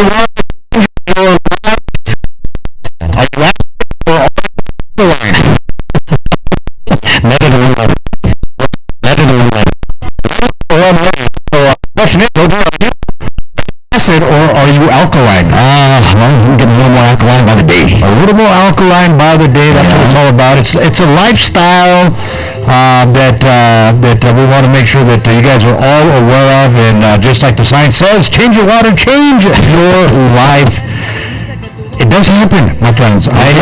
you want to change your life? Are you asking for the line? Question is, acid or are you alkaline? Well, I'm getting a little more alkaline by the day. A little more alkaline by the day. That's what it's all about. It's a lifestyle that we want to make sure that you guys are all aware of. And just like the sign says, change your water, change your life. It does happen, my friends. I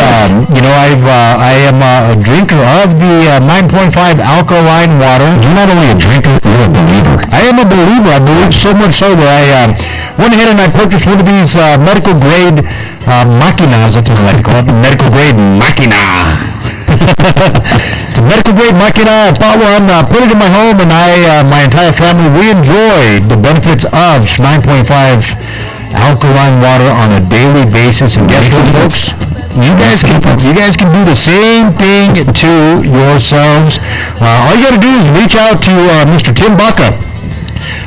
am a drinker of the 9.5 alkaline water. You're not only a drinker, you're a believer. I am a believer. I believe so much so that I went ahead and I purchased one of these medical grade machinas. That's what I like to call it. Medical grade machina. It's a medical grade machina. I bought one, put it in my home, and my entire family, we enjoy the benefits of 9.5 alkaline water on a daily basis. And guess what, folks? You guys can do the same thing to yourselves. All you got to do is reach out to Mr. Tim Baca,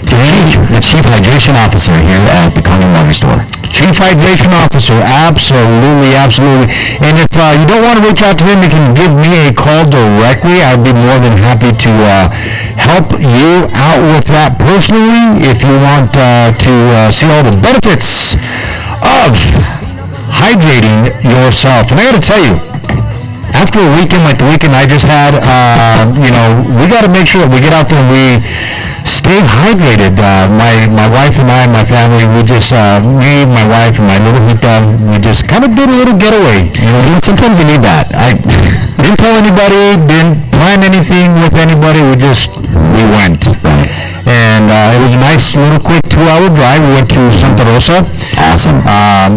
the Chief Hydration Officer here at the Conning Water Store. Chief Hydration Officer, absolutely. And if you don't want to reach out to him, you can give me a call directly. I'd be more than happy to help you out with that personally if you want to see all the benefits of hydrating yourself. And I got to tell you, after a weekend like the weekend I just had, we got to make sure that we get out there and we stay hydrated. My wife and I, my family, we just, me, my wife, and my little hookah, we just kind of did a little getaway. Sometimes you need that. I didn't tell anybody, didn't plan anything with anybody. We went. And it was a nice little quick 2-hour drive. We went to Santa Rosa. Awesome.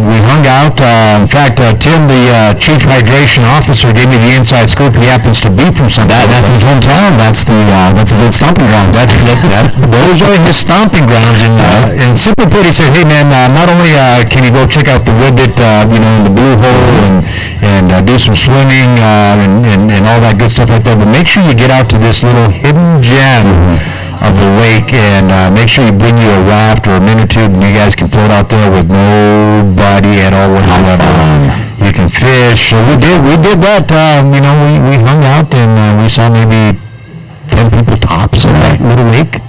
We hung out. In fact, Tim, the Chief Hydration Officer, gave me the inside scoop. He happens to be from Santa Rosa. That's his hometown. That's his old stomping grounds. Those are his stomping grounds. And super put, he said, hey man, not only can you go check out the Ribbit, in the Blue Hole and do some swimming and all that good stuff like that, but make sure you get out to this little hidden gem of the lake, and make sure you bring you a raft or a mini tube, and you guys can float out there with nobody at all whatsoever. You can fish. So we did that. We hung out and we saw maybe 10 people tops in that little lake.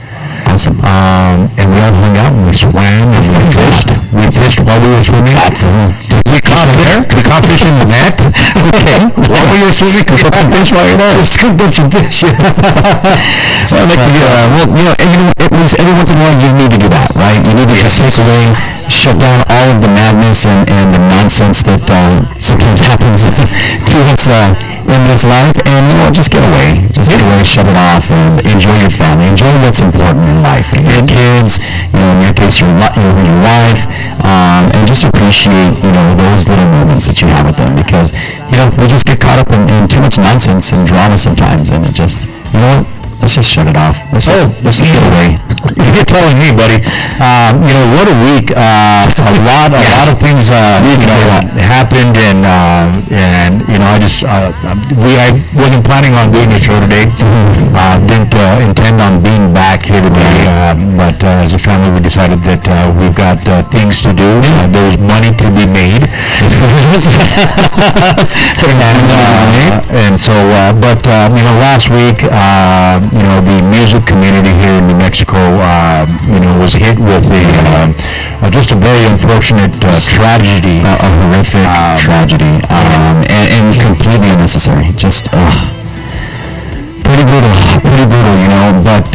Awesome. And we all hung out and we swam and we fished. We fished while we were swimming. We caught fish in the net. Okay. While we were swimming, cooked up some fish while you're there. Just cooked up some fish. It was every once in a while you need to do that, right? You need to just take away, shut down all of the madness and the nonsense that sometimes happens to us in this life, and just get away, shut it off, and enjoy your family, enjoy what's important in life, and your kids, in your case, your wife, and just appreciate, those little moments that you have with them, because, we just get caught up in too much nonsense and drama sometimes, and it just, let's just shut it off. Let's just get away. You're telling me, buddy. What a week. A lot of things happened, and I wasn't planning on doing the show today. Didn't intend on being back here today, but as a family we decided that we've got things to do. There's money to be made. Last week, the music community here in New Mexico, was hit with just a very unfortunate tragedy, a horrific tragedy, and completely unnecessary. Just pretty brutal, But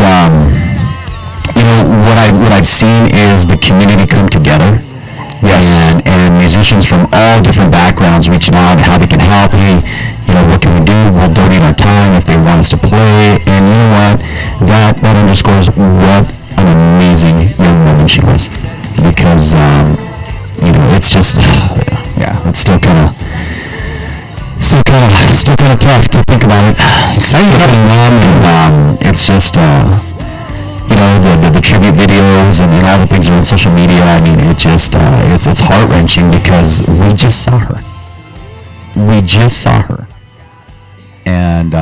what I've seen is the community come together. Yes. And musicians from all different backgrounds reaching out, how they can help. Hey, what can we do? We'll donate our time if they want us to play. And you know what? That underscores what an amazing young woman she was. Because, it's just, it's still kind of tough to think about it. It's it's just, the tribute videos and all the things that are on social media. I mean, it just, it's heart-wrenching because we just saw her. And,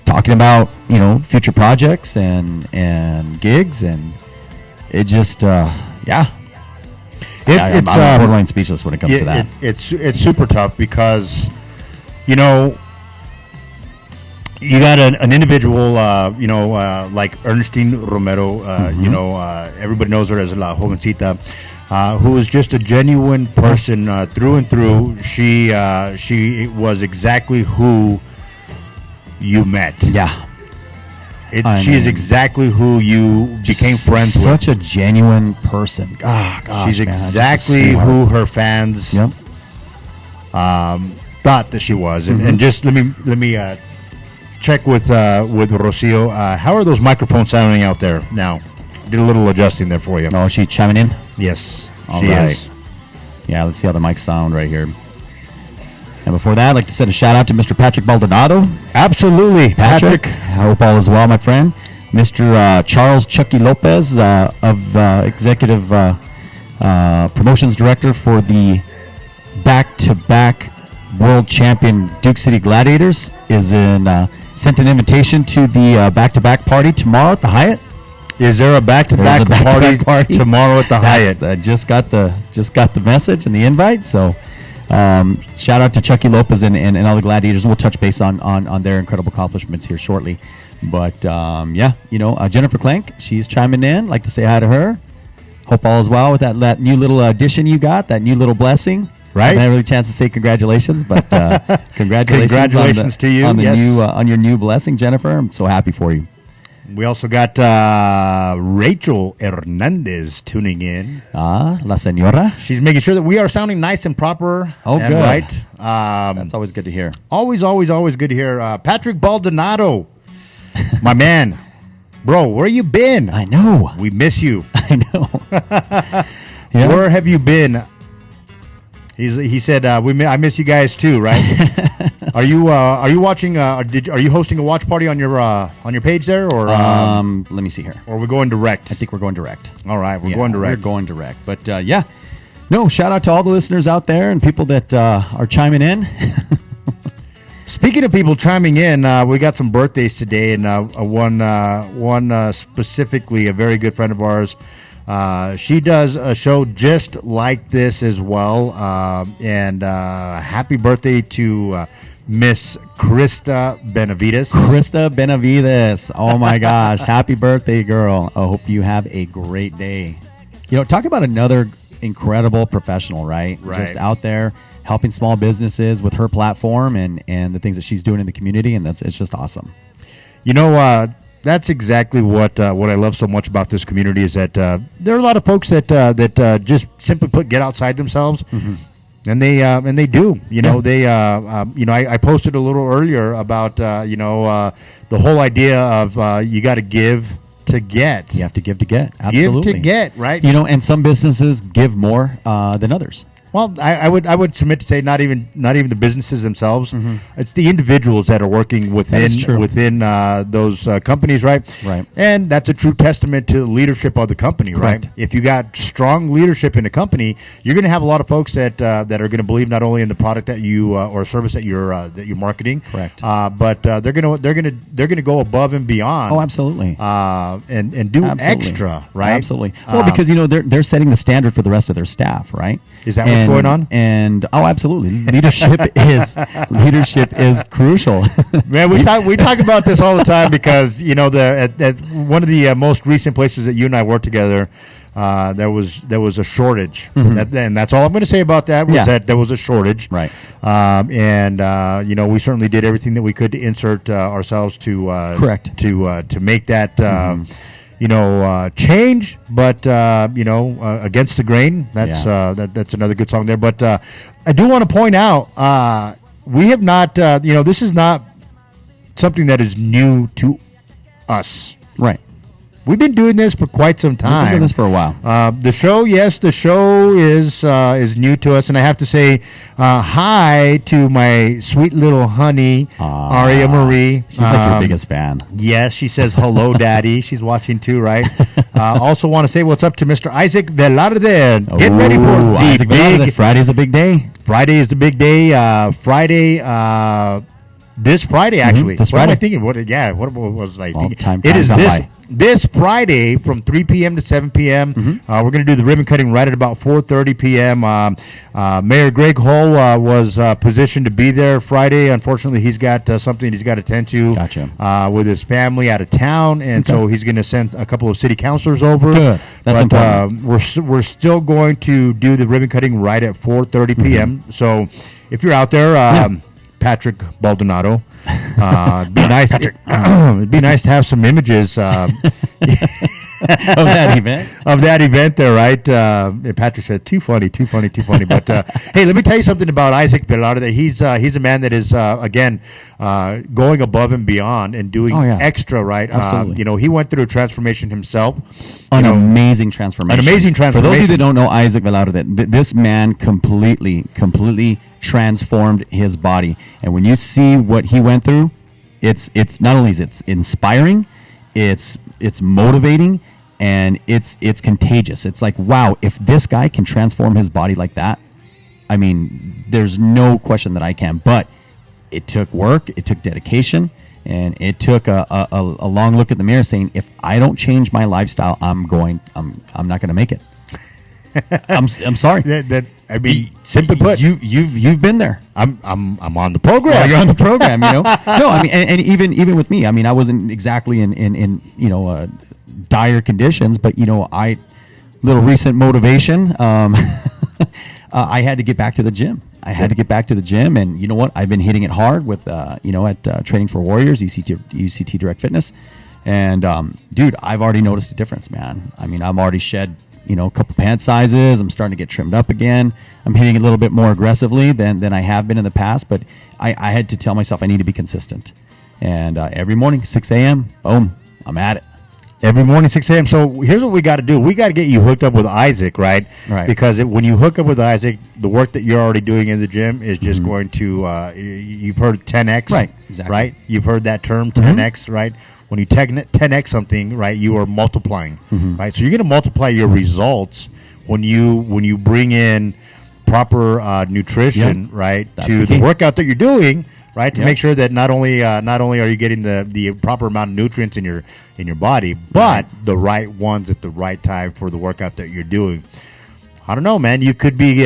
talking about, future projects and gigs, and it just, Yeah. I'm borderline speechless when it comes to that. It's super tough because, you know, you got an individual, like Ernestine Romero, you know, everybody knows her as La Jovencita, who is just a genuine person through and through. She was exactly who you met. Yeah. She is exactly who you became friends with. Such a genuine person. Oh, gosh, she's exactly who her fans thought that she was. And just let me check with Rocio. How are those microphones sounding out there now? Did a little adjusting there for you. Oh, she chiming in? Yes, All she right. is. Yeah, let's see how the mics sound right here. And before that, I'd like to send a shout out to Mr. Patrick Baldonado. Absolutely, Patrick. I hope all is well, my friend. Mr. Charles Chucky Lopez, of Executive Promotions Director for the back-to-back World Champion Duke City Gladiators, is sent an invitation to the back-to-back party tomorrow at the Hyatt. Is there a back-to-back party tomorrow at the Hyatt? Just got the message and the invite. So shout out to Chucky Lopez and all the Gladiators. We'll touch base on their incredible accomplishments here shortly. But Jennifer Clank, she's chiming in. Like to say hi to her. Hope all is well with that new little addition you got, that new little blessing. Right. I haven't had really a chance to say congratulations, but congratulations to you on the new on your new blessing, Jennifer. I'm so happy for you. We also got Rachel Hernandez tuning in. La señora. She's making sure that we are sounding nice and proper. Oh, and good. Right. That's always good to hear. Always good to hear. Patrick Baldonado, my man. Bro, where you been? I know. We miss you. I know. Yeah. Where have you been? He said, I miss you guys too, right? Are you watching? Are you hosting a watch party on your page there, or let me see here. Or we're going direct? I think we're going direct. All right, we're going direct. We're going direct. But no. Shout out to all the listeners out there and people that are chiming in. Speaking of people chiming in, we got some birthdays today, and one specifically a very good friend of ours. She does a show just like this as well. And happy birthday to Miss Krista Benavides. Krista Benavides. Oh, my gosh. Happy birthday, girl. I hope you have a great day. You know, talk about another incredible professional, right? Right. Just out there helping small businesses with her platform and the things that she's doing in the community. And it's just awesome. You know, that's exactly what I love so much about this community is that there are a lot of folks that just simply get outside themselves, and they do. You know, they I posted a little earlier about the whole idea of you got to give to get. You have to give to get. Absolutely. Give to get, right? You know, and some businesses give more than others. Well, I would submit to say not even the businesses themselves. It's the individuals that are working within those companies, right? Right. And that's a true testament to the leadership of the company, Correct. Right? If you got strong leadership in a company, you're going to have a lot of folks that are going to believe not only in the product that you or service that you're marketing, correct, but they're going to go above and beyond. Oh, absolutely. And do extra, right? Absolutely. Well, because they're setting the standard for the rest of their staff, right? Is that what's going on? And absolutely, leadership is crucial. Man, we talk about this all the time because at one of the most recent places that you and I worked together, there was a shortage, and that's all I'm going to say about that was that there was a shortage, right? We certainly did everything that we could to insert ourselves to correct to make that. Change, but against the grain. That's another good song there. But I do want to point out we have not. This is not something that is new to us. Right. We've been doing this for quite some time. We've been doing this for a while. The show is new to us, and I have to say hi to my sweet little honey, Aria Marie. She's like your biggest fan. Yes, she says hello, Daddy. She's watching too, right? Also want to say what's up to Mr. Isaac Velarde. Get ready for the big. Friday's a big day. Friday is the big day. This Friday, actually. This what Friday. am I thinking? What was I thinking? Time it is this. by. this Friday from 3 p.m. to 7 p.m. We're going to do the ribbon cutting right at about 4:30 p.m. Mayor Greg Hull was positioned to be there Friday. Unfortunately, he's got something he's got to attend to with his family out of town, and so he's going to send a couple of city councilors over. Good. That's important. We're still going to do the ribbon cutting right at 4:30 p.m. So if you're out there, Patrick Baldonado. It'd be nice. It'd be nice to have some images of that event. Of that event there, right? And Patrick said, "Too funny." But hey, let me tell you something about Isaac Velarde. He's a man that is again going above and beyond and doing extra, right? Absolutely. He went through a transformation himself. An amazing transformation. For those of you that don't know Isaac Velarde, this man completely transformed his body. And when you see what he went through, it's not only is it inspiring, it's motivating, and it's contagious. It's like, wow, if this guy can transform his body like that, I mean, there's no question that I can. But it took work, it took dedication, and it took a long look at the mirror saying, if I don't change my lifestyle, I'm not going to make it. I'm sorry. I mean, simply put, you've been there. I'm on the program. Yeah, you're on the program. No, I mean, and even with me, I mean, I wasn't exactly in dire conditions, but little recent motivation. I had to get back to the gym. And you know what? I've been hitting it hard with at Training for Warriors, UCT Direct Fitness, and dude, I've already noticed a difference, man. I mean, I'm already shed a couple pant sizes. I'm starting to get trimmed up again. I'm hitting a little bit more aggressively than I have been in the past, but I had to tell myself I need to be consistent. And every morning, 6 a.m., boom, I'm at it. Every morning, 6 a.m. So here's what we got to do. We got to get you hooked up with Isaac, right? Right. Because when you hook up with Isaac, the work that you're already doing in the gym is just going to, you've heard 10X. Right, exactly. Right? You've heard that term, 10X, right? When you 10X something, right, you are multiplying, right? So you're going to multiply your results when you bring in proper nutrition, right, to the workout that you're doing, right, to make sure that not only are you getting the proper amount of nutrients in your body, but the right ones at the right time for the workout that you're doing. I don't know, man. You could be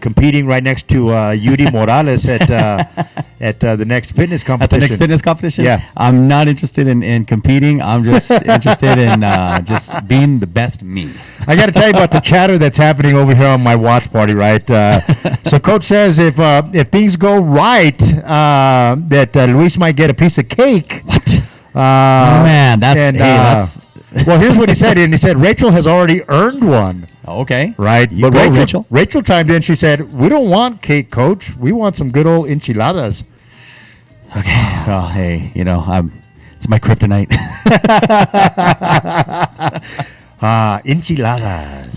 competing right next to Yuri Morales at the next fitness competition. At the next fitness competition? Yeah. I'm not interested in competing. I'm just interested in just being the best me. I got to tell you about the chatter that's happening over here on my watch party, right? So Coach says if things go right, that Luis might get a piece of cake. What? Man, that's... Well, here's what he said. And he said Rachel has already earned one. Okay. Right. But Rachel chimed in. She said, "We don't want cake, Coach. We want some good old enchiladas." Okay. Oh, hey, it's my kryptonite. Enchiladas.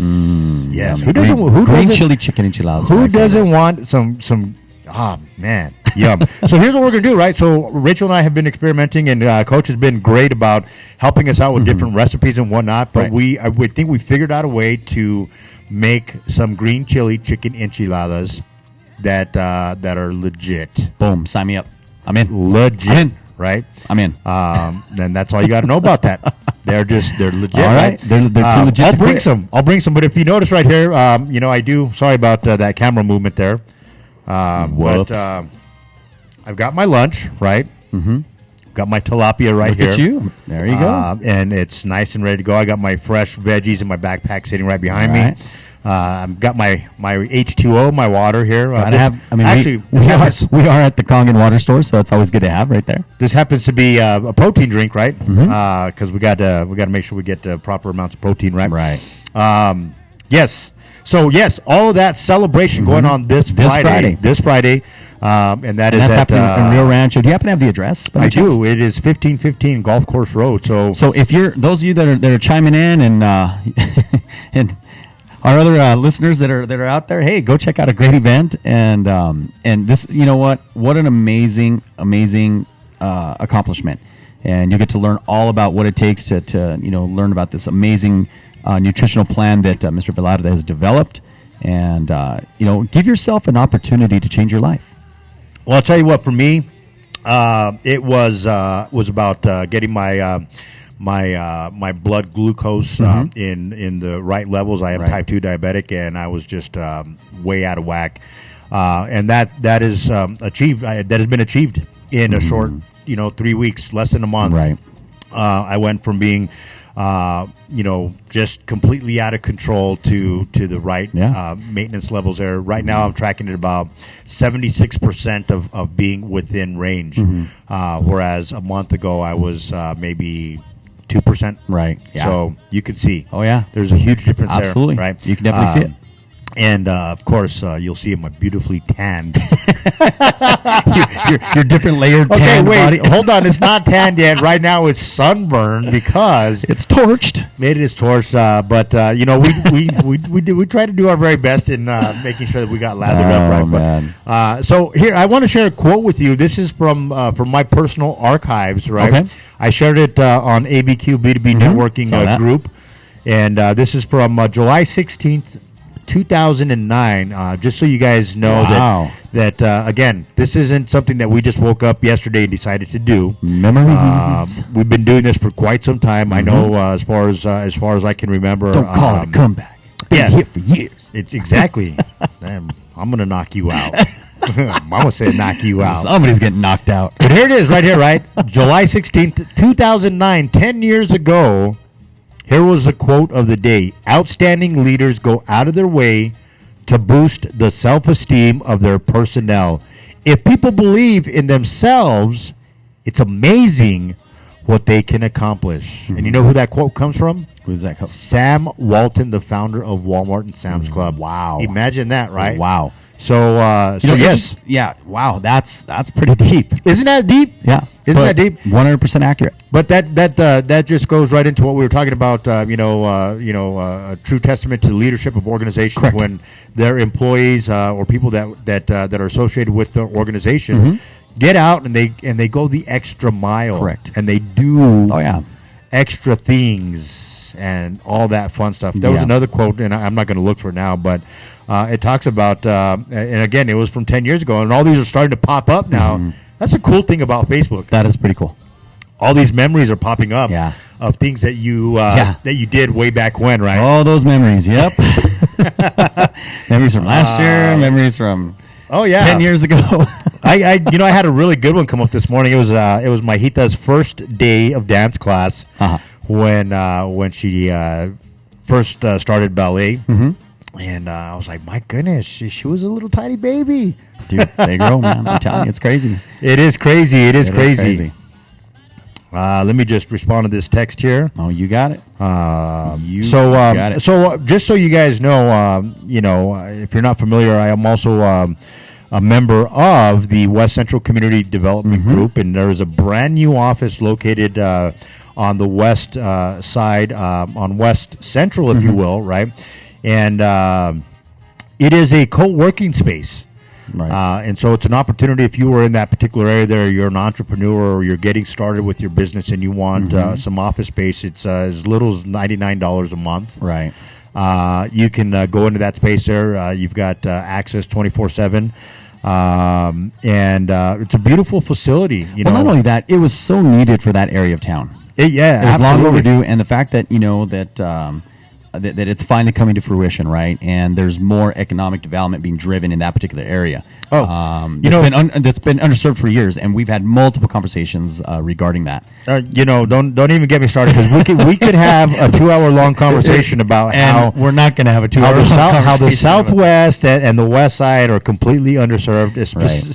Yes. Green chili chicken enchiladas. Who doesn't want some? Oh man, yum. So here's what we're gonna do, right? So Rachel and I have been experimenting, and Coach has been great about helping us out with different recipes and whatnot. But I would think we figured out a way to make some green chili chicken enchiladas that are legit. Boom! Sign me up. I'm in. Legit. I'm in. Right? I'm in. Then that's all you got to know about that. They're legit. All right. They're too legit. I'll bring some. But if you notice right here, I do. Sorry about that camera movement there. But I've got my lunch, right? Mm-hmm. Got my tilapia right here. Look at you. There you go. And it's nice and ready to go. I got my fresh veggies in my backpack sitting right behind me. I've got my H2O, my water here. We are at the Kangen water store, so it's always good to have right there. This happens to be a protein drink, right? Because we got to make sure we get proper amounts of protein, right? Right. Yes. So yes, all of that celebration going on this Friday. And that's happening in Rio Rancho. Do you happen to have the address? I do. It is 1515 Golf Course Road. So if you're those of you that are chiming in and and our other listeners that are out there, hey, go check out a great event and this, what an amazing accomplishment, and you get to learn all about what it takes to learn about this amazing nutritional plan that Mr. Velarde has developed, and give yourself an opportunity to change your life. Well, I'll tell you what. For me, it was about getting my my blood glucose in the right levels. I am type 2 diabetic, and I was just way out of whack. And that is achieved. That has been achieved in a short, 3 weeks, less than a month. Right. I went from being, just completely out of control to the right maintenance levels there. Right now, I'm tracking at about 76% of being within range, whereas a month ago I was maybe 2%. Right. Yeah. So you can see. Oh yeah. There's a huge difference there. Absolutely. Right. You can definitely see it. And of course, you'll see my beautifully tanned. your different layered Okay, tan wait, body. hold on. It's not tanned yet. Right now, it's sunburned because It's torched. it is torched. But we try to do our very best in making sure that we got lathered up right. Man. But, so here, I want to share a quote with you. This is from my personal archives. Right. Okay. I shared it on ABQB2B networking Saw that. group, and this is from July 16th. 2009, just so you guys know Wow. that again, this isn't something that we just woke up yesterday and decided to do. Memories. We've been doing this for quite some time. I know as far as I can remember. Don't call it a comeback. Been yeah. here for years. It's exactly. Damn, I'm gonna knock you out. Mama said knock you out. Somebody's getting knocked out. But here it is, right here, right? July 16th, 2009, 10 years ago. Here was the quote of the day. Outstanding leaders go out of their way to boost the self-esteem of their personnel. If people believe in themselves, it's amazing what they can accomplish. And you know who that quote comes from? Who's that? Sam Walton, the founder of Walmart and Sam's Club. Wow. Imagine that, right? Wow. So, yes. Yeah. Wow. That's pretty deep. Isn't that deep? Yeah. Isn't that deep? 100% accurate. But that just goes right into what we were talking about. A true testament to the leadership of organizations. Correct. When their employees or people that are associated with the organization get out and they go the extra mile. Correct. And they do extra things and all that fun stuff. There was another quote, and I'm not going to look for it now, but it talks about, and again, it was from 10 years ago, and all these are starting to pop up now. That's a cool thing about Facebook. That is pretty cool. All these memories are popping up Yeah. of things that you did way back when, right? All those memories. Yep. Memories from last year. Memories from 10 years ago. I had a really good one come up this morning. It was Mahita's first day of dance class when she first started ballet. And I was like, my goodness, she was a little tiny baby. Dude, they grow, man. I'm telling you, it's crazy. It is crazy. It is crazy. crazy. Let me just respond to this text here. Oh, you got it. Got it. So just so you guys know, if you're not familiar, I am also a member of the West Central Community Development Group, and there is a brand new office located on the west side, on West Central, if you will, right? And it is a co-working space. Right. And so it's an opportunity if you were in that particular area there, you're an entrepreneur or you're getting started with your business and you want some office space. It's as little as $99 a month. Right. You can go into that space there. You've got access 24/7. And it's a beautiful facility. Not only that, it was so needed for that area of town. It was long overdue, and the fact that that it's finally coming to fruition, right? And there's more economic development being driven in that particular area. That's been underserved for years, and we've had multiple conversations regarding that. Don't even get me started, because we could have a 2-hour long conversation about how we're not going to have a 2-hour long conversation. How the Southwest and the West Side are completely underserved,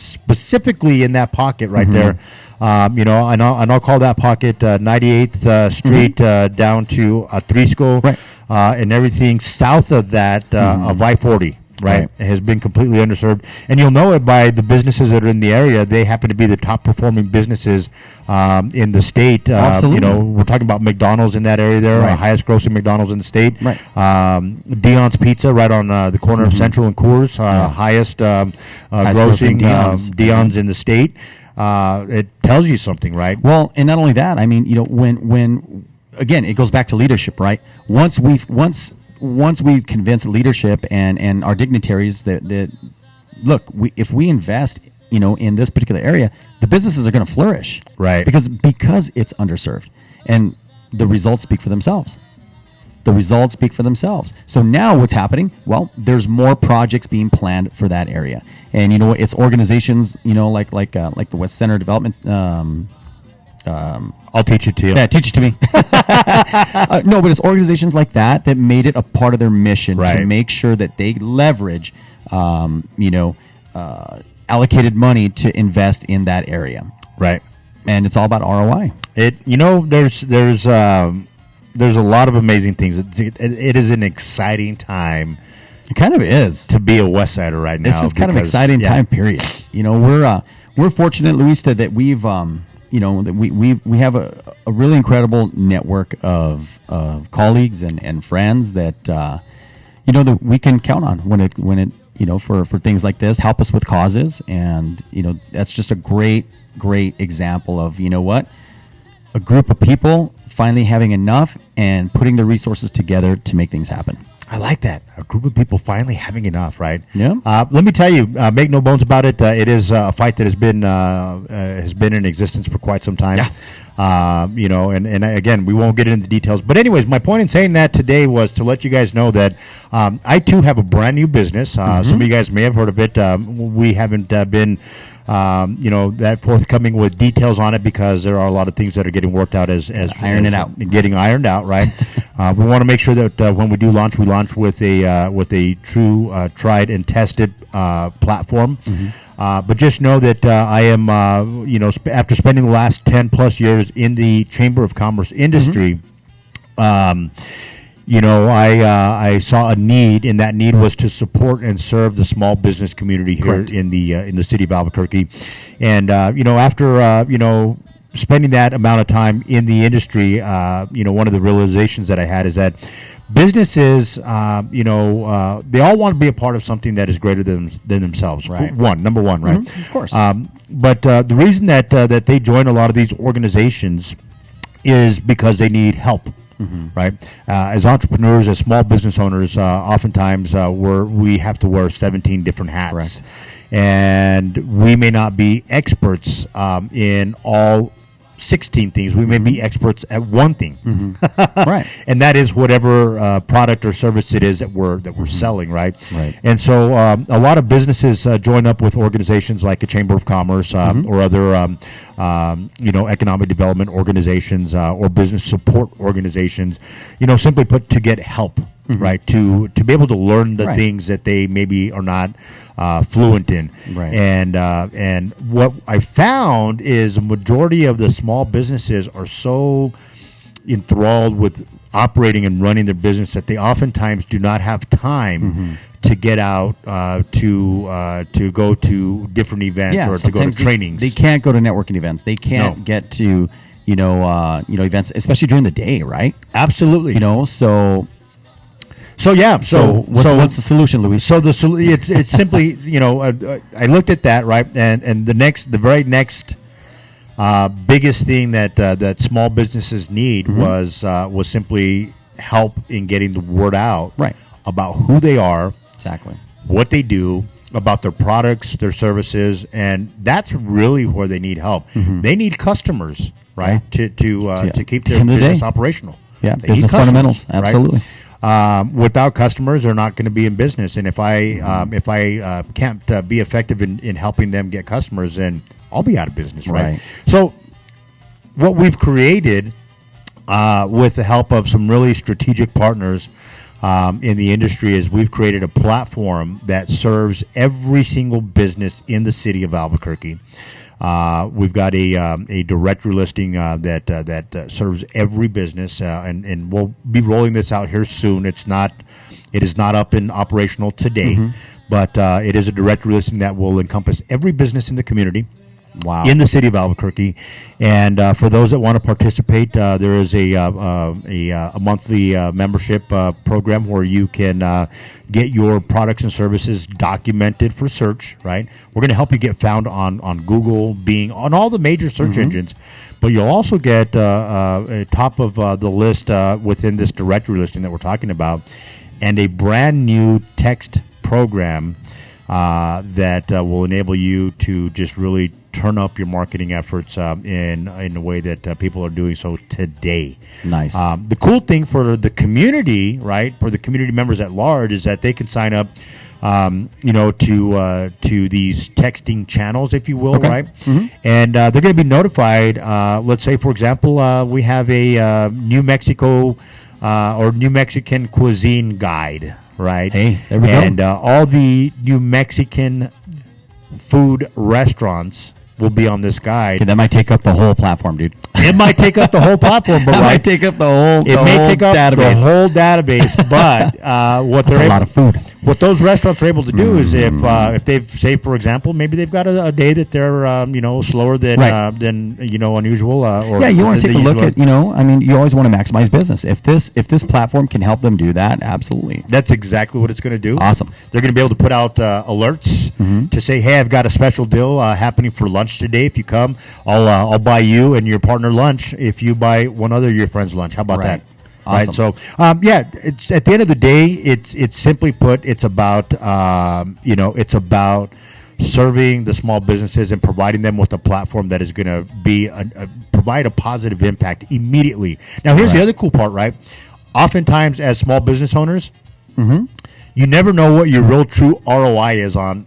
specifically in that pocket right there. And I'll call that pocket 98th Street down to Atrisco, right. And everything south of that of I-40, right, has been completely underserved. And you'll know it by the businesses that are in the area. They happen to be the top performing businesses in the state. Absolutely. We're talking about McDonald's in that area there, highest grossing McDonald's in the state. Right. Dion's Pizza right on the corner of Central and Coors, highest grossing Dion's in the state. It tells you something, right? Well, and not only that, I mean, when again, it goes back to leadership, right? Once we've convinced leadership and our dignitaries that look, if we invest, in this particular area, the businesses are going to flourish, right? Because it's underserved, and the results speak for themselves. The results speak for themselves. So now what's happening? Well, there's more projects being planned for that area. And it's organizations, like the West Center Development. I'll teach it to you. Yeah, teach it to me. No, but it's organizations like that made it a part of their mission to make sure that they leverage, allocated money to invest in that area. Right. And it's all about ROI. There's a lot of amazing things. It is an exciting time. It kind of is to be a West Sider right now. It's just kind of exciting time period. We're fortunate, Luis, that we've that we have a really incredible network of colleagues and friends that that we can count on when it for things like this, help us with causes, and that's just a great example of a group of people finally having enough and putting their resources together to make things happen. I like that. A group of people finally having enough, right? Yeah. Let me tell you, make no bones about it. It is a fight that has been in existence for quite some time. Yeah. And again, we won't get into the details. But anyways, my point in saying that today was to let you guys know that I too have a brand new business. Some of you guys may have heard of it. We haven't been that forthcoming with details on it because there are a lot of things that are getting worked out as getting ironed out, right? We want to make sure that when we do launch, we launch with a true tried and tested platform. But just know that I am, after spending the last 10 plus years in the Chamber of Commerce industry, I saw a need, and that need was to support and serve the small business community here in the city of Albuquerque. And after spending that amount of time in the industry, one of the realizations that I had is that businesses, they all want to be a part of something that is greater than themselves. Right. Number one, right? Of course. But the reason that they join a lot of these organizations is because they need help. Right, as entrepreneurs, as small business owners, oftentimes we have to wear 17 different hats. Correct. And we may not be experts in all 16 things. We may be experts at one thing, Right, and that is whatever product or service it is that we're selling, right? Right. And so a lot of businesses join up with organizations like a Chamber of Commerce or other economic development organizations or business support organizations, simply put, to get help, right? To be able to learn the things that they maybe are not fluent in. Right. And what I found is a majority of the small businesses are so enthralled with operating and running their business that they oftentimes do not have time to get out to go to different events or to go to trainings. They can't go to networking events. They can't get to events, especially during the day, right? Absolutely. So what's the solution, Luis? So it's simply I looked at that, right, and the very next biggest thing that small businesses need was simply help in getting the word out about who they are, exactly, what they do, about their products, their services, and that's really where they need help. They need customers, right, to keep their business operational. Yeah, business fundamentals, absolutely. Without customers, they're not going to be in business. And if I can't be effective in helping them get customers, then I'll be out of business, right? So what we've created with the help of some really strategic partners in the industry is we've created a platform that serves every single business in the city of Albuquerque. We've got a directory listing that serves every business, and we'll be rolling this out here soon. It is not up and operational today, but it is a directory listing that will encompass every business in the community. Wow. In the city of Albuquerque, and for those that want to participate, there is a monthly membership program where you can get your products and services documented for search. Right, we're going to help you get found on Google, Bing, on all the major search engines, but you'll also get a top of the list within this directory listing that we're talking about, and a brand new text program that will enable you to just really turn up your marketing efforts in a way that people are doing so today. Nice. The cool thing for the community, right, for the community members at large, is that they can sign up, to these texting channels, if you will, Okay. right? And they're going to be notified. Let's say, for example, we have a New Mexico or New Mexican cuisine guide, right? Hey, there we go. And all the New Mexican food restaurants will be on this guide. Okay, that might take up the whole platform, dude. It might take up the whole platform, but That right, might take up the whole. it may take up database. the whole database. But what That's they're a lot of food. what those restaurants are able to do is if they've, say, for example, maybe they've got a day that they're slower than Right. than unusual. Or Yeah, you want to than take a look usual. at, I mean, you always want to maximize business. If this platform can help them do that, absolutely. That's exactly what it's going to do. Awesome. They're going to be able to put out alerts to say, "Hey, I've got a special deal happening for lunch today. If you come, I'll buy you and your partner lunch if you buy one other of your friends lunch." How about Right. that? Awesome. Right. So, it's at the end of the day, it's simply put, it's about it's about serving the small businesses and providing them with a platform that is going to be provide a positive impact immediately. Now, here's the Right. other cool part, right? Oftentimes, as small business owners, you never know what your real true ROI is on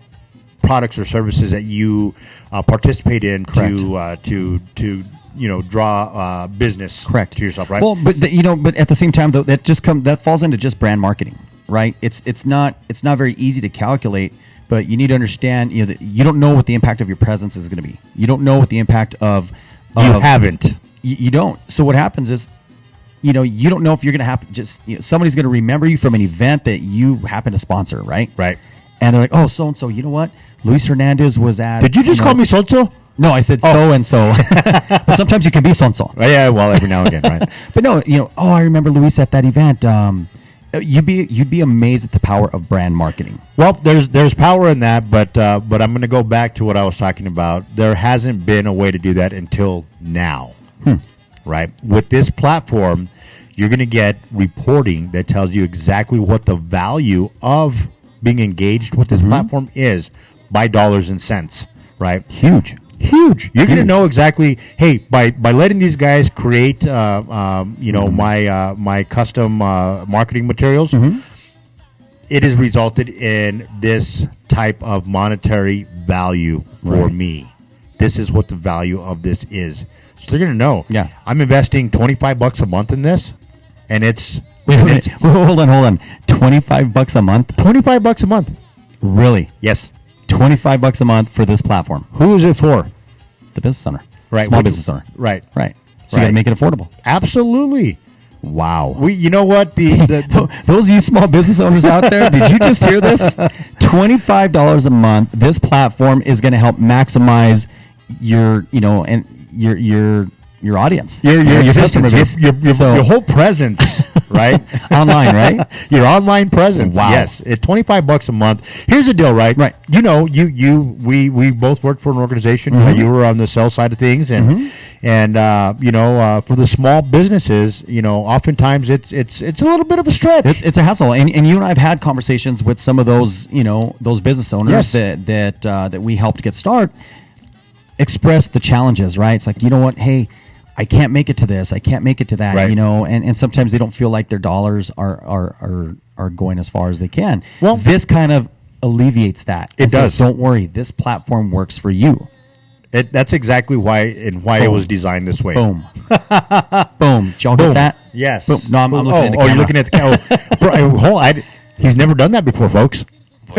products or services that you participate in to draw business Correct. to yourself, right? Well, but at the same time, though, that falls into just brand marketing, right? It's not very easy to calculate, but you need to understand, that you don't know what the impact of your presence is going to be. You don't know what the impact of you haven't. You don't. So what happens is, you don't know if you're going to have somebody's going to remember you from an event that you happen to sponsor, right? Right. And they're like, oh, so and so. You know what? Luis Hernandez was at. Did you just call me Soto? No, I said so and so. But sometimes you can be so and so. Yeah, well, every now and again, right? But no, I remember Luis at that event. You'd be amazed at the power of brand marketing. Well, there's power in that, but I'm going to go back to what I was talking about. There hasn't been a way to do that until now, right? With this platform, you're going to get reporting that tells you exactly what the value of being engaged with this platform is by dollars and cents, right? Huge. You're going to know exactly. Hey, by letting these guys create, my custom marketing materials, it has resulted in this type of monetary value for me. This is what the value of this is. So they're going to know. Yeah. I'm investing $25 a month in this, and it's Wait, hold on. $25 a month? $25 a month. Really? Yes. $25 a month for this platform. Who is it for? The business owner. Right. Small business owner. Right. Right. So you got to make it affordable. Absolutely. Wow. You know what? Those of you small business owners out there, did you just hear this? $25 a month. This platform is going to help maximize your audience. your customer base. your whole presence, right? Online, right? Your online presence. Wow. Yes. At $25 a month. Here's the deal, right? Right. We both worked for an organization. You were on the sales side of things, and for the small businesses, oftentimes it's a little bit of a stretch. It's a hassle, and you and I have had conversations with some of those those business owners Yes. that we helped get started. Express the challenges, right? It's like, you know what? Hey, I can't make it to this. I can't make it to that. Right. And sometimes they don't feel like their dollars are going as far as they can. Well, this kind of alleviates that. It does. Says, don't worry. This platform works for you. That's exactly why it was designed this way. Boom. Boom. Did y'all get that? Yes. Boom. No, I'm looking at the camera. You're looking at the camera. He's never done that before, folks.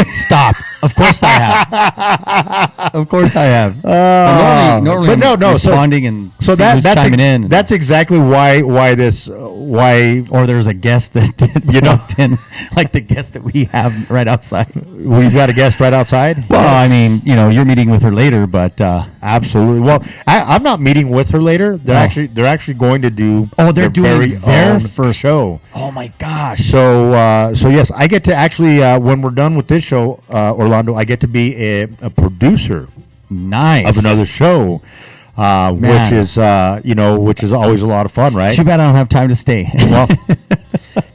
Stop. Of course I have. Of course I have. Normally but no. responding and So seeing who's that's chiming in. That's exactly why Or there's a guest that walked in, like the guest that we have right outside. we've got a guest right outside. Well, I mean, you're meeting with her later, but Absolutely. Well, I'm not meeting with her later. They're actually going to do. they're doing their own first show. oh my gosh. So yes, I get to actually when we're done with this show, Orlando, I get to be a producer Nice. of another show, which is always a lot of fun, right? Too bad I don't have time to stay. Well,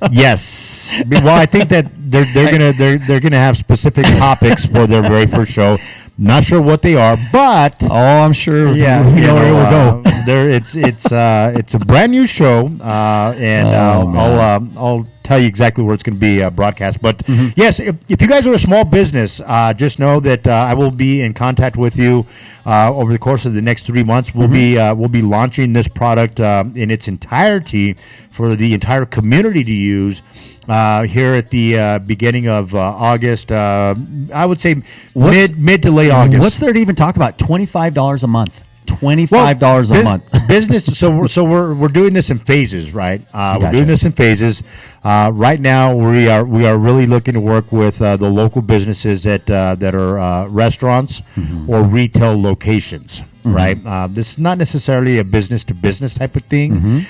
Yes. Well, I think that they're gonna have specific topics for their very first show. Not sure what they are, but Oh, I'm sure. yeah, you know where it will go. it's a brand new show, and I'll tell you exactly where it's going to be broadcast. But yes, if you guys are a small business, just know that I will be in contact with you over the course of the next 3 months. We'll be launching this product in its entirety for the entire community to use. Here at the beginning of August, I would say mid to late August. What's there to even talk about? $25 a month. $25 a month. Business. So we're doing this in phases, right? We're Gotcha. doing this in phases. Right now, we are really looking to work with the local businesses that are restaurants or retail locations. Right. This is not necessarily a business to business type of thing.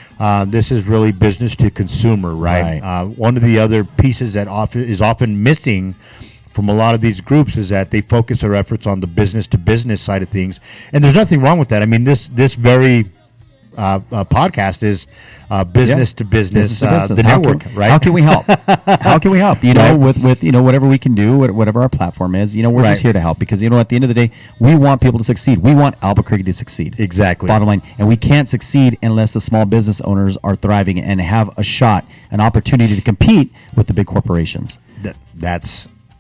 This is really business to consumer. Right. One of the other pieces that is often missing from a lot of these groups is that they focus their efforts on the business to business side of things, and there's nothing wrong with that. I mean, this very podcast is business to business, the network, right? How can we help? How can we help? You know, Right. with whatever we can do, whatever our platform is. You know, we're just Right. here to help because at the end of the day, we want people to succeed. We want Albuquerque to succeed. Exactly. Bottom line, and we can't succeed unless the small business owners are thriving and have a shot, an opportunity to compete with the big corporations.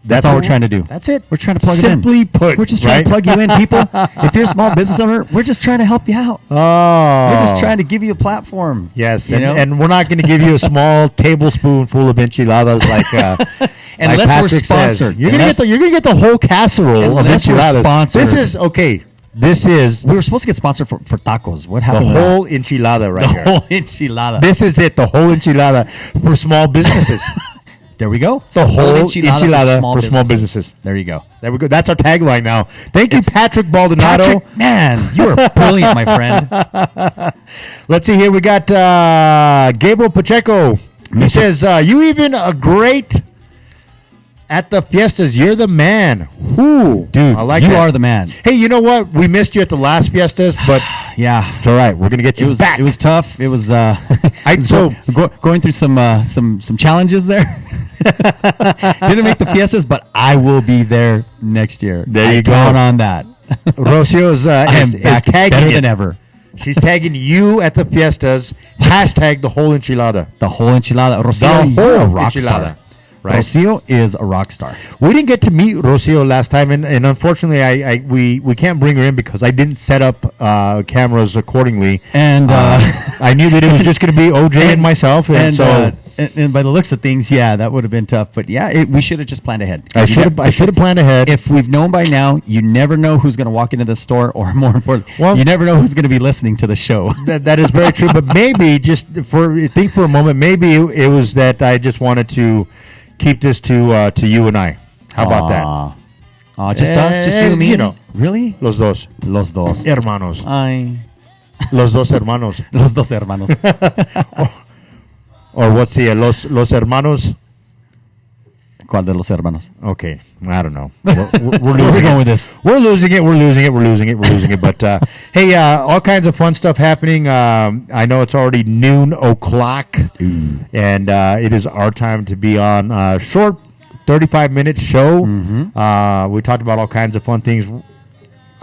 That's all we're trying to do. That's it. We're trying to plug Simply it in. put, We're just trying to right? plug you in, people. If you're a small business owner, we're just trying to help you out. Oh, We're just trying to give you a platform. Yes, you know? and we're not going to give you a small tablespoonful of enchiladas like Unless like we're Patrick says. sponsored. You're going to get the whole casserole of Unless we're enchiladas. sponsored. This is okay. This is We were supposed to get sponsored for tacos. What the happened? to whole enchilada right that? here. The whole enchilada. This is it. The whole enchilada for small businesses. There we go. The whole enchilada for small businesses. There you go. There we go. That's our tagline now. Thank you, Patrick Baldonado. Patrick, man, you are brilliant, my friend. Let's see here. We got Gabriel Pacheco. He says, you even a great at the fiestas. You're the man. Whoo. Dude, I like you that. are the man. Hey, you know what? We missed you at the last fiestas, but Yeah. it's all right. We're going to get you back. It was tough. It was going through some challenges there. Didn't make the fiestas, but I will be there next year. There you I go. count on that. Rocio's I am is back tagging better it. than ever. She's tagging you at the fiestas. Hashtag the whole enchilada. The whole enchilada. Rocio, The you're a whole rock enchilada. star. Right. Rocio is a rock star. We didn't get to meet Rocio last time, and unfortunately, we can't bring her in because I didn't set up cameras accordingly. And I knew that it was just going to be OJ and myself, and so and by the looks of things, yeah, that would have been tough. But yeah, we should have just planned ahead. I should have planned ahead. If we've known by now, you never know who's going to walk into the store, or more importantly, Well- you never know who's going to be listening to the show. that is very true, but maybe think for a moment, maybe it was that I just wanted to keep this to you and I. How about that? Just us, just you and me. You know. Really? Los dos Los dos. hermanos. Ay, Los dos hermanos. los dos hermanos. Or what's the los hermanos? ¿Cuál de los hermanos? Okay, I don't know. We're Where are we losing going it. with this? We're losing it. But hey, all kinds of fun stuff happening. I know it's already noon o'clock, and it is our time to be on a short 35-minute show. We talked about all kinds of fun things.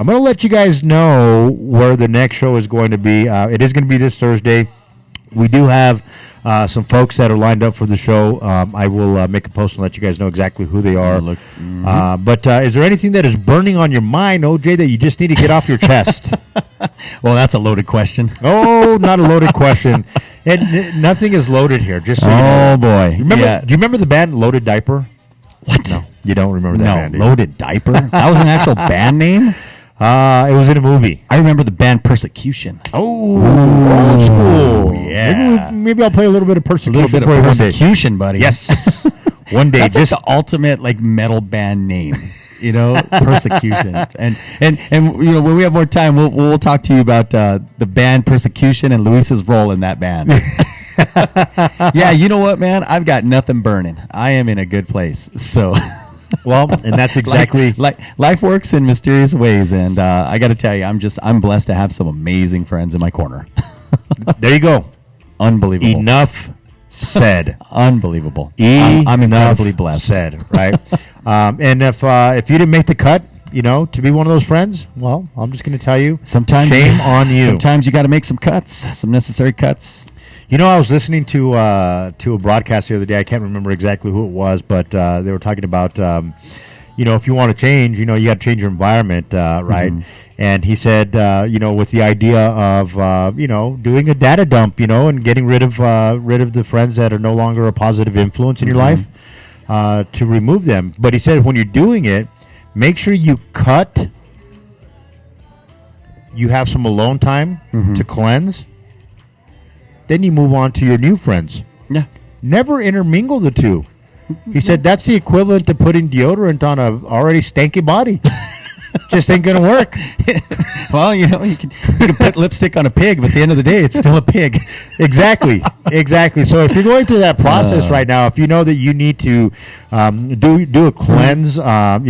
I'm going to let you guys know where the next show is going to be. It is going to be this Thursday. We do have some folks that are lined up for the show. I will make a post and let you guys know exactly who they are. But is there anything that is burning on your mind, OJ, that you just need to get off your chest? Well, that's a loaded question. Oh, not a loaded question. Nothing is loaded here. Just so you know. Oh boy! Remember? Yeah. Do you remember the band Loaded Diaper? What? No, you don't remember that No, band. do you? Loaded Diaper. That was an actual band name. It was in a movie. I remember the band Persecution. Oh, old school. Yeah. Maybe I'll play a little bit of A Persecution little bit of for you one day. Persecution, buddy. Yes. One day. That's like the ultimate metal band name. You know, Persecution. And you know, when we have more time, we'll talk to you about the band Persecution and Luis's role in that band. Yeah, you know what, man? I've got nothing burning. I am in a good place. So, Well, and that's exactly life works in mysterious ways, and I got to tell you, I'm blessed to have some amazing friends in my corner. there you go. Unbelievable. Enough said. Unbelievable. I'm incredibly blessed. Said, right? And if you didn't make the cut, to be one of those friends, well, I'm just going to tell you, Sometimes shame on you. Sometimes you got to make some cuts, some necessary cuts. I was listening to a broadcast the other day. I can't remember exactly who it was, but they were talking about, if you want to change, you got to change your environment, right? Mm-hmm. And he said, with the idea of, doing a data dump, and getting rid of the friends that are no longer a positive influence in your life, to remove them. But he said when you're doing it, make sure you cut. You have some alone time to cleanse. Then you move on to your new friends. Yeah. Never intermingle the two. He said that's the equivalent to putting deodorant on a already stanky body. Just ain't gonna work. Well, you can put lipstick on a pig, but at the end of the day, it's still a pig. Exactly. So if you're going through that process right now, if you know that you need to do a cleanse, of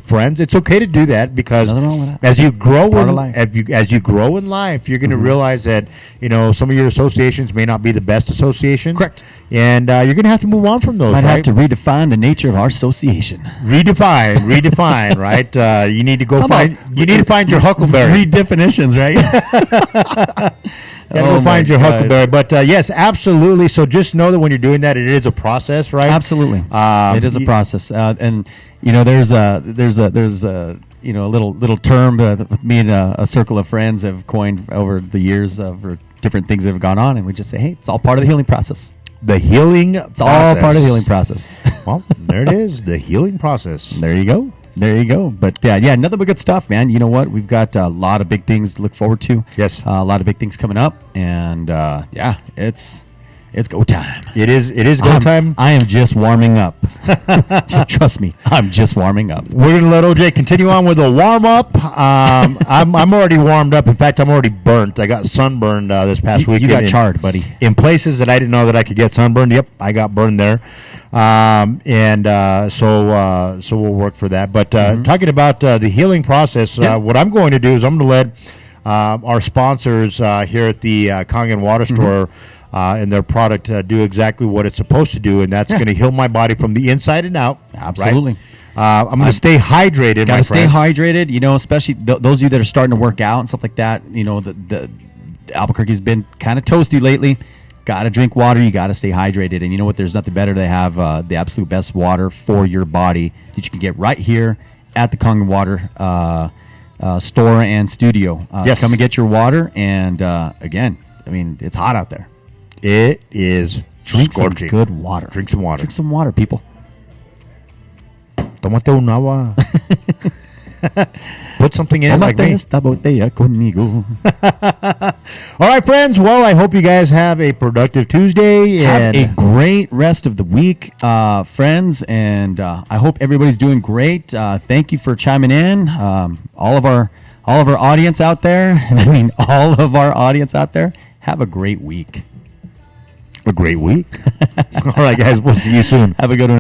friends, it's okay to do that because as you grow as you grow in life, you're going to realize that some of your associations may not be the best associations. Correct. And you're going to have to move on from those. Might have to redefine the nature of our association. Redefine, right? You need to find your huckleberry. Redefinitions, right? Gotta go find your huckleberry. But yes, absolutely. So just know that when you're doing that, it is a process, right? Absolutely. It is a process. And there's a little term that me and a circle of friends have coined over the years of different things that have gone on, and we just say, hey, it's all part of the healing process. The healing process. It's all part of the healing process. Well, there it is, the healing process. There you go. But nothing but good stuff, man. You know what? We've got a lot of big things to look forward to. Yes. A lot of big things coming up. And it's go time. It is go time. I am just warming up. Trust me, I'm just warming up. We're going to let OJ continue on with a warm-up. I'm already warmed up. In fact, I'm already burnt. I got sunburned this past week. You got charred, buddy. In places that I didn't know that I could get sunburned. Yep, I got burned there. So we'll work for that. But talking about the healing process, what I'm going to do is I'm going to let our sponsors here at the Kangen Water Store and their product do exactly what it's supposed to do, and that's going to heal my body from the inside and out. Absolutely. Right? I'm going to stay hydrated. Got to stay hydrated. Especially those of you that are starting to work out and stuff like that. The Albuquerque's been kind of toasty lately. Got to drink water. You got to stay hydrated. And you know what? There's nothing better to have the absolute best water for your body that you can get right here at the Kangen Water store and studio. Yes. Come and get your water. And again, it's hot out there. It is Drink scorching. some good water. Drink some water. Drink some water, people. Tómate un agua. Put something in it like me. Esta botella conmigo. All right, friends. Well, I hope you guys have a productive Tuesday. Have a great rest of the week, friends. And I hope everybody's doing great. Thank you for chiming in. All of our audience out there. All of our audience out there. Have a great week. A great week. All right, guys. We'll see you soon. Have a good one.